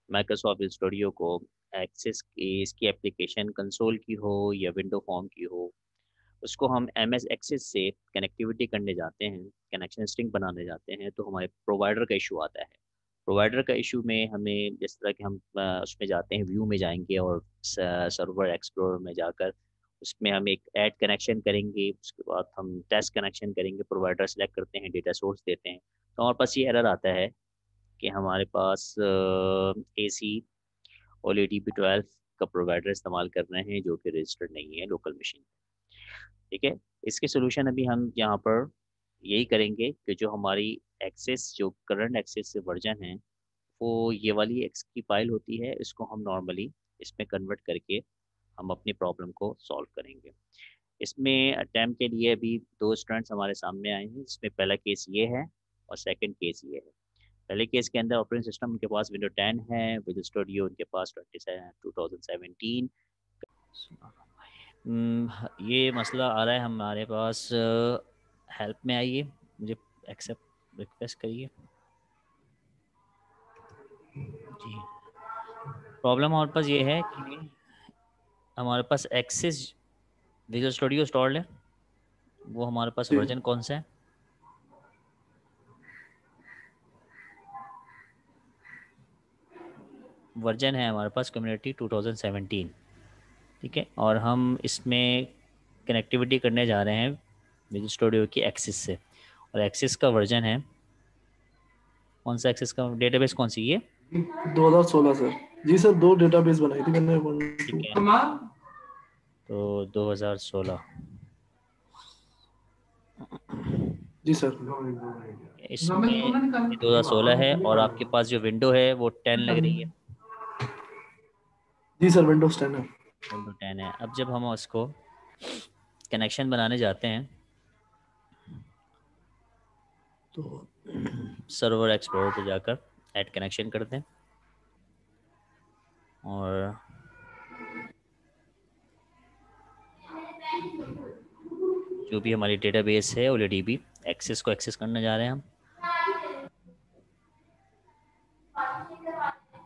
Microsoft studio को access की, इसकी एप्लीकेशन कंसोल की हो या विंडो फॉर्म की हो, उसको हम एम एस एक्सेस से कनेक्टिविटी करने जाते हैं, कनेक्शन स्ट्रिंग बनाने जाते हैं, तो हमारे प्रोवाइडर का इशू आता है। प्रोवाइडर का इशू में हमें जिस तरह कि हम उसमें जाते हैं, व्यू में जाएंगे और सर्वर एक्सप्लोरर में जाकर उसमें हम एक ऐड कनेक्शन करेंगे, उसके बाद हम टेस्ट कनेक्शन करेंगे, प्रोवाइडर सेलेक्ट करते हैं, डेटा सोर्स देते हैं, तो हमारे पास ये एरर आता है कि हमारे पास ए सी OLED 12 का प्रोवाइडर इस्तेमाल कर रहे हैं जो कि रजिस्टर्ड नहीं है लोकल मशीन। ठीक है। इसके सोल्यूशन अभी हम यहाँ पर यही करेंगे कि जो हमारी एक्सेस, जो करंट एक्सेस से वर्जन है, वो ये वाली एक्स की फाइल होती है, इसको हम नॉर्मली इसमें कन्वर्ट करके हम अपनी प्रॉब्लम को सॉल्व करेंगे। इसमें अटैम्प्ट के लिए अभी दो स्टूडेंट्स हमारे सामने आए हैं, जिसमें पहला केस ये है और सेकंड केस ये है। पहले केस के अंदर ऑपरेटिंग सिस्टम उनके पास विंडो 10 है, विजुअल स्टूडियो उनके पास 2017। ये मसला आ रहा है हमारे पास। हेल्प में आइए, मुझे एक्सेप्ट रिक्वेस्ट करिए जी। प्रॉब्लम हमारे पास ये है कि हमारे पास एक्सेस विजुअल स्टूडियो इंस्टॉल्ड है, वो हमारे पास जी वर्जन कौन सा है? वर्जन है हमारे पास कम्युनिटी 2017। ठीक है, और हम इसमें कनेक्टिविटी करने जा रहे हैं विजुअल स्टूडियो की एक्सेस से, और एक्सेस का वर्जन है कौन सा? एक्सेस का डेटाबेस कौन सी है? 2016 सर। जी सर, दो डेटाबेस बनाई थी मैंने, वन ठीक टू। है, तो 2016 जी सर। इसमें ये 2016 है, और आपके पास जो विंडो है वो 10 लग रही है। जी सर, विंडोज 10 है। विंडो 10 है। अब जब हम उसको कनेक्शन बनाने जाते हैं तो सर्वर एक्सप्लोरर पे जाकर ऐड कनेक्शन करते हैं, और जो भी हमारी डेटाबेस है OLEDB एक्सेस को एक्सेस करने जा रहे हैं हम।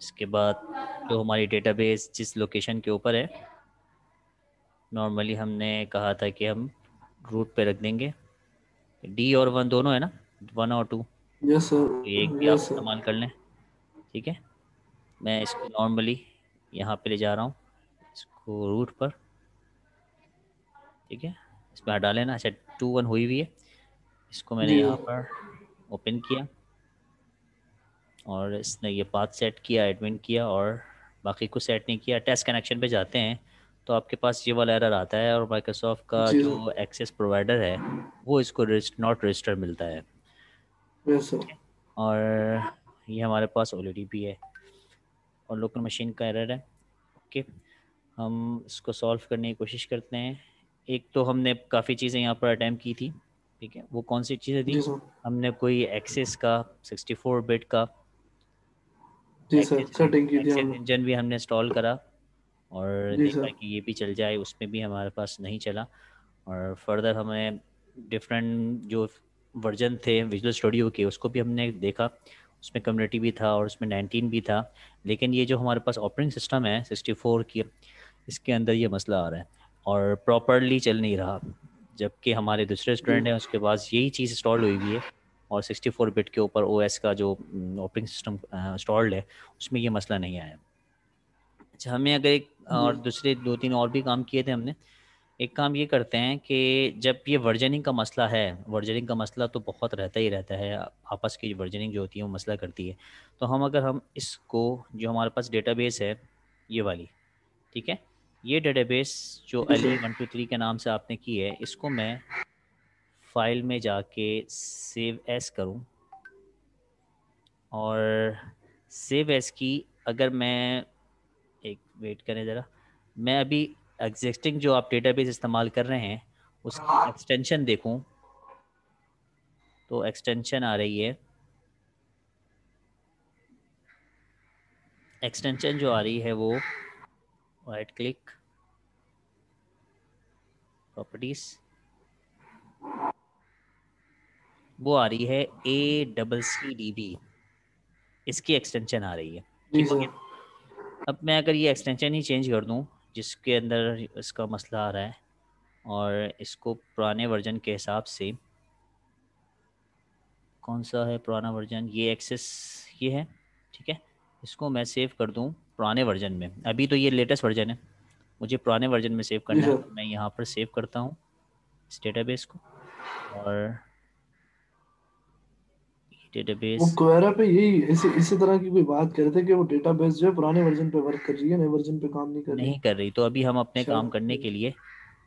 इसके बाद जो हमारी डेटाबेस जिस लोकेशन के ऊपर है, नॉर्मली हमने कहा था कि हम रूट पे रख देंगे। D और 1 दोनों है ना, 1 और 2, यस सर। तो एक भी आप यस सर। इस्तेमाल कर लें। ठीक है, मैं इसको नॉर्मली यहाँ पे ले जा रहा हूँ, इसको रूट पर। ठीक है, इसमें हटा लेना। अच्छा, 2 1 हुई हुई है, इसको मैंने जी यहाँ सर। पर ओपन किया, और इसने ये पाथ सेट किया, एडमिन किया, और बाकी कुछ सेट नहीं किया। टेस्ट कनेक्शन पे जाते हैं तो आपके पास ये वाला एरर आता है, और माइक्रोसॉफ्ट का जी जो सर। एक्सेस प्रोवाइडर है वो इसको नॉट रजिस्टर मिलता है। Yes sir. और ये हमारे पास ऑलरेडी भी है, और लोकल मशीन का एरर है। ओके, हम इसको सॉल्व करने की कोशिश करते हैं। एक तो हमने काफ़ी चीज़ें यहाँ पर अटैम्प्ट की थी। ठीक है, वो कौन सी चीज़ें थी? जी सर। हमने कोई एक्सेस का 64 बिट का जी सर, एक्सेस सेटिंग की थी एक्सेस हमने। इंजन भी हमने इंस्टॉल करा, और जी देखा सर। कि ये भी चल जाए, उसमें भी हमारे पास नहीं चला। और फर्दर हमें डिफरेंट जो वर्जन थे विजुअल स्टूडियो के उसको भी हमने देखा, उसमें कम्युनिटी भी था और उसमें 19 भी था। लेकिन ये जो हमारे पास ऑपरेटिंग सिस्टम है 64 की, इसके अंदर ये मसला आ रहा है और प्रॉपरली चल नहीं रहा। जबकि हमारे दूसरे जी स्टूडेंट हैं उसके पास यही चीज़ इंस्टॉल हुई हुई है, और 64 बिट के ऊपर OS का जो ऑपरेटिंग सिस्टम इंस्टॉल्ड है उसमें ये मसला नहीं आया। अच्छा, हमें अगर एक जी। और दूसरे 2 3 और भी काम किए थे हमने। एक काम ये करते हैं कि जब ये वर्जनिंग का मसला है, वर्जनिंग का मसला तो बहुत रहता ही रहता है, आपस की वर्जनिंग जो होती है वो मसला करती है। तो हम इसको, जो हमारे पास डेटाबेस है ये वाली, ठीक है, ये डेटाबेस जो जी अली सर। 1 2 3 के नाम से आपने की है, इसको मैं फाइल में जाके सेव एस करूं, और सेव एस की अगर मैं, एक वेट करें ज़रा, मैं अभी एग्जिस्टिंग जो आप डेटाबेस इस्तेमाल कर रहे हैं उसकी एक्सटेंशन देखूं, तो एक्सटेंशन आ रही है, एक्सटेंशन जो आ रही है वो राइट क्लिक, प्रॉपर्टीज़, वो आ रही है ACCDB, इसकी एक्सटेंशन आ रही है। जी ठीक हो सर। गया। अब मैं अगर ये एक्सटेंशन ही चेंज कर दूँ जिसके अंदर इसका मसला आ रहा है, और इसको पुराने वर्जन के हिसाब से, कौन सा है पुराना वर्जन, ये एक्सेस ये है, ठीक है, इसको मैं सेव कर दूँ पुराने वर्जन में। अभी तो ये लेटेस्ट वर्जन है, मुझे पुराने वर्जन में सेव जी करना है, सर। तो मैं यहाँ पर सेव करता हूँ इस डेटाबेस को। और वो डेटाबेस क्वेरा पे यही इसी इसी तरह की कोई बात कर रहे थे कि वो डेटाबेस जो है पुराने वर्जन पे वर्क कर रही है, नए वर्जन पे काम नहीं कर रही। नहीं कर रही, तो अभी हम अपने काम करने शायद। के लिए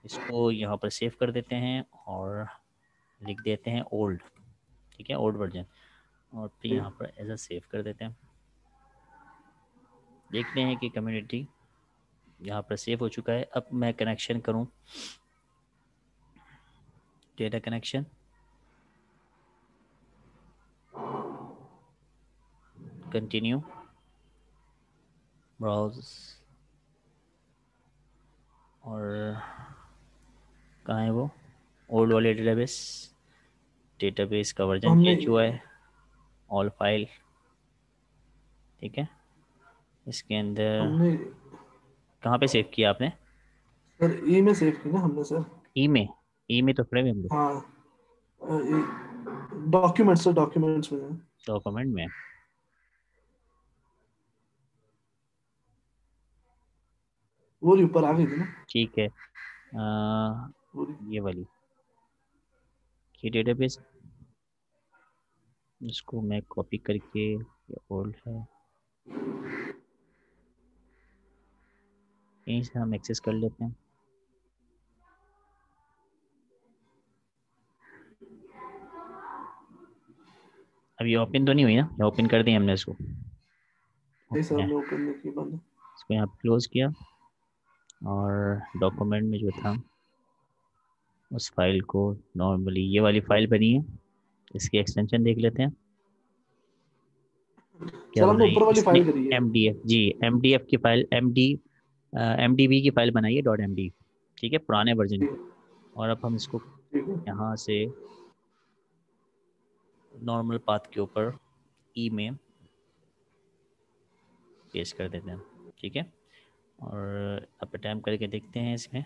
इसको यहाँ पर सेव कर देते हैं और लिख देते हैं ओल्ड, ठीक है, ओल्ड वर्जन, और फिर जी। यहाँ पर एज अ सेव कर देते हैं। देखते हैं कि कम्युनिटी यहाँ पर सेव हो चुका है। अब मैं कनेक्शन करूँ, डेटा कनेक्शन, कंटिन्यू, ब्राउज, और कहाँ है वो ओल्ड वाले डेटाबेस, डेटाबेस का तो वर्जन हमने चेंज हुआ है, ऑल फाइल, ठीक है, इसके अंदर हमने कहाँ पे सेव किया आपने? सर ई में सेव की ना हमने सर। ई में, ई में तो फ्रेम हम लोग हाँ। डॉक्यूमेंट्स सर, डॉक्यूमेंट्स में है। डॉक्यूमेंट में, वो ही ऊपर आ गई थी ना। ठीक है। पूरी। ये वाली ये डेटाबेस, इसको मैं कॉपी करके, ये ओल्ड है, यहीं से हम एक्सेस कर लेते हैं। अब ये ओपन तो नहीं हुई ना, ये ओपन कर दी हमने इसको, नहीं सर, ओपन है, हमने ओपन नहीं की बंद। इसको यहाँ क्लोज किया, और डॉक्यूमेंट में जो था उस फाइल को, नॉर्मली ये वाली फाइल बनी है, इसकी एक्सटेंशन देख लेते हैं क्या सर हमने बनाई ऊपर वाली इसने। फाइल करी है। एम डी एफ, जी, एम डी एफ की फाइल, एम डी बी की फाइल बनाई है, डॉट एम डी, ठीक है, पुराने वर्जन की। ठीक। और अब हम इसको ठीक है। यहाँ से नॉर्मल पाथ के ऊपर ई में पेस्ट कर देते हैं, ठीक है, और अब अटैम्प्ट करके देखते हैं इसमें।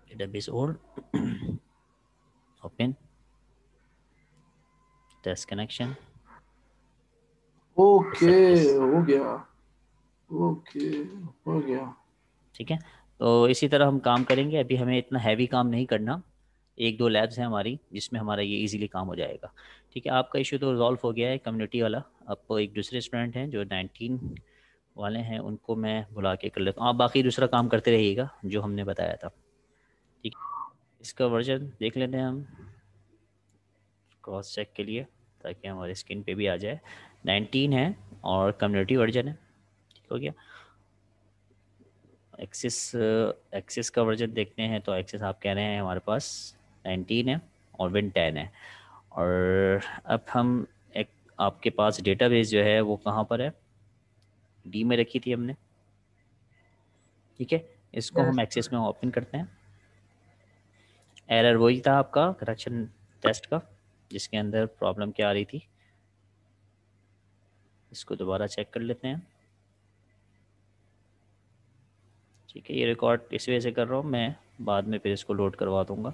Database old, open, test connection, okay. Success, हो गया। ओके। हो गया। ठीक है। तो इसी तरह हम काम करेंगे, अभी हमें इतना हैवी काम नहीं करना, एक दो लैब्स हैं हमारी जिसमें हमारा ये इजीली काम हो जाएगा, ठीक है। आपका इशू तो रिजॉल्व हो गया है कम्युनिटी वाला। अब एक दूसरे स्टूडेंट हैं जो 19 वाले हैं, उनको मैं बुला के कर लेता हूँ, आप बाकी दूसरा काम करते रहिएगा जो हमने बताया था, ठीक है। इसका वर्जन देख लेते हैं हम क्रॉस चेक के लिए, ताकि हमारे स्क्रीन पे भी आ जाए। 19 है और कम्युनिटी वर्जन है, ठीक हो गया। एक्सिस, एक्सिस का वर्जन देखते हैं, तो एक्सिस आप कह रहे हैं हमारे पास 19 है और विन 10 है। और अब हम एक, आपके पास डेटाबेस जो है वो कहाँ पर है, डी में रखी थी हमने, ठीक है, इसको हम यस। एक्सेस में ओपन करते हैं। एरर वही था आपका करेक्शन टेस्ट का, जिसके अंदर प्रॉब्लम क्या आ रही थी, इसको दोबारा चेक कर लेते हैं, ठीक है। ये रिकॉर्ड इस वजह से कर रहा हूँ मैं, बाद में फिर इसको लोड करवा दूँगा।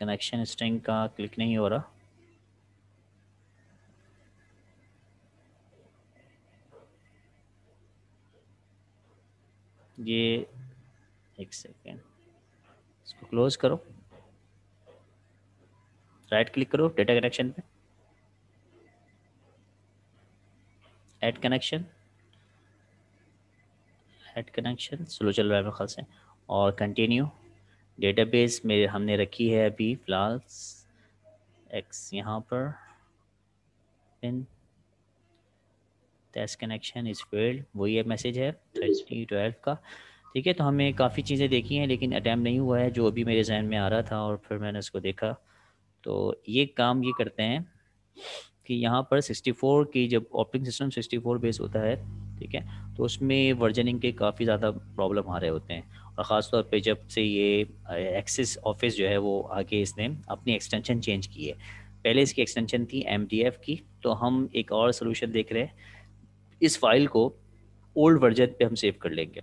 कनेक्शन स्ट्रिंग का क्लिक नहीं हो रहा, ये एक सेकेंड, इसको क्लोज करो, राइट क्लिक करो डेटा कनेक्शन पे, add connection, add connection slow चल रहा है मेरे ख्याल से, और कंटिन्यू। डेटाबेस में हमने रखी है अभी फ़िलहाल एक्स, यहाँ पर pin, test connection is failed, वही है मैसेज है 3012 का, ठीक है। तो हमें काफ़ी चीज़ें देखी हैं लेकिन अटैम्प्ट नहीं हुआ है, जो अभी मेरे जहन में आ रहा था और फिर मैंने उसको देखा। तो ये काम ये करते हैं कि यहाँ पर 64 की, जब ऑपरेटिंग सिस्टम 64 बेस होता है, ठीक है, तो उसमें वर्जनिंग के काफ़ी ज़्यादा प्रॉब्लम आ रहे होते हैं। और ख़ास तौर पे जब से ये एक्सिस ऑफिस जो है वो आगे इसने अपनी एक्सटेंशन चेंज की है। पहले इसकी एक्सटेंशन थी MDF की, तो हम एक और सोल्यूशन देख रहे हैं, इस फाइल को ओल्ड वर्जन पे हम सेव कर लेंगे।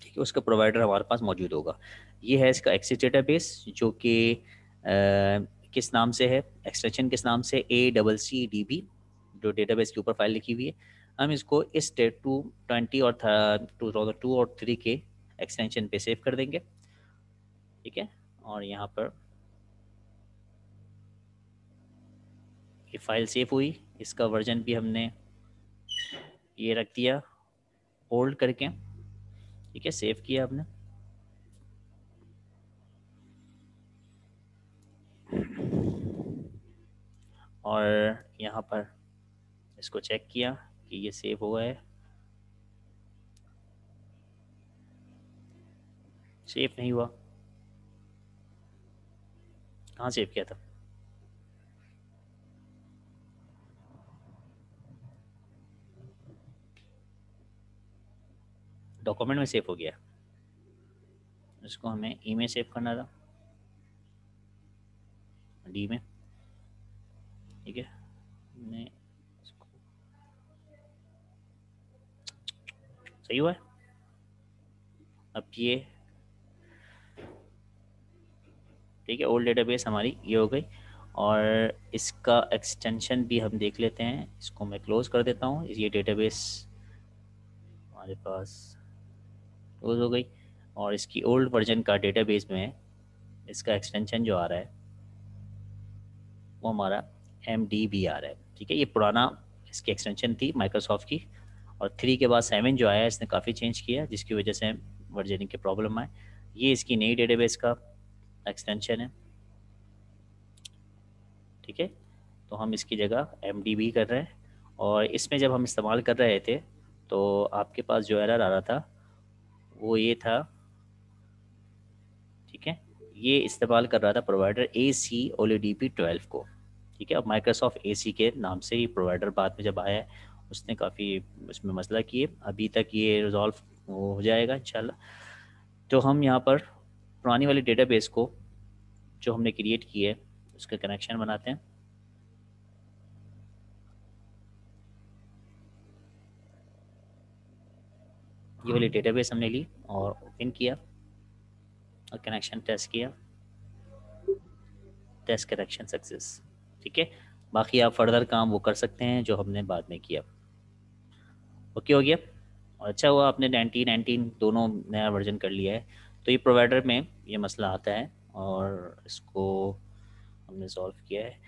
ठीक है, उसका प्रोवाइडर हमारे पास मौजूद होगा। ये है इसका एक्सिस डेटाबेस, जो कि किस नाम से है, एक्सटेंशन किस नाम से, ACCDB, जो डेटाबेस के ऊपर फाइल लिखी हुई है। हम इसको इस 2020 और 2002 और 3 के एक्सटेंशन पे सेव कर देंगे। ठीक है, और यहाँ पर ये फाइल सेव हुई, इसका वर्जन भी हमने ये रख दिया होल्ड करके। ठीक है, सेव किया हमने। और यहाँ पर इसको चेक किया कि ये सेव हुआ है, सेव नहीं हुआ। कहाँ सेव किया था? डॉक्यूमेंट में सेव हो गया। इसको हमें ई में सेव करना था, डी में। ठीक है, हमने इसको, सही हुआ है। अब ये ठीक है, ओल्ड डेटाबेस हमारी ये हो गई। और इसका एक्सटेंशन भी हम देख लेते हैं। इसको मैं क्लोज कर देता हूँ। ये डेटाबेस हमारे पास क्लोज हो गई। और इसकी ओल्ड वर्जन का डेटाबेस में इसका एक्सटेंशन जो आ रहा है वो हमारा MDB आ रहा है। ठीक है, ये पुराना इसकी एक्सटेंशन थी माइक्रोसॉफ्ट की। और 3 के बाद 7 जो आया है इसने काफ़ी चेंज किया, जिसकी वजह से वर्जनिंग के प्रॉब्लम आए। ये इसकी नई डेटाबेस का एक्सटेंशन है। ठीक है, तो हम इसकी जगह MDB कर रहे हैं। और इसमें जब हम इस्तेमाल कर रहे थे तो आपके पास जो एरर आ रहा था वो ये था। ठीक है, ये इस्तेमाल कर रहा था प्रोवाइडर ACOLEDP 12 को। ठीक है, अब माइक्रोसॉफ्ट AC के नाम से ही प्रोवाइडर बाद में जब आया है उसने काफ़ी इसमें मसला किए। अभी तक ये रिजॉल्व हो जाएगा इंशाल्लाह। तो हम यहाँ पर पुरानी वाली डेटाबेस को जो हमने क्रिएट की है उसका कनेक्शन बनाते हैं। ये वाली डेटाबेस हमने ली और ओपन किया और कनेक्शन टेस्ट किया, टेस्ट कनेक्शन सक्सेस। ठीक है, बाकी आप फर्दर काम वो कर सकते हैं जो हमने बाद में किया। ओके हो गया। और अच्छा हुआ आपने 19 दोनों नया वर्जन कर लिया है। तो ये प्रोवाइडर में ये मसला आता है और इसको हमने सॉल्व किया है।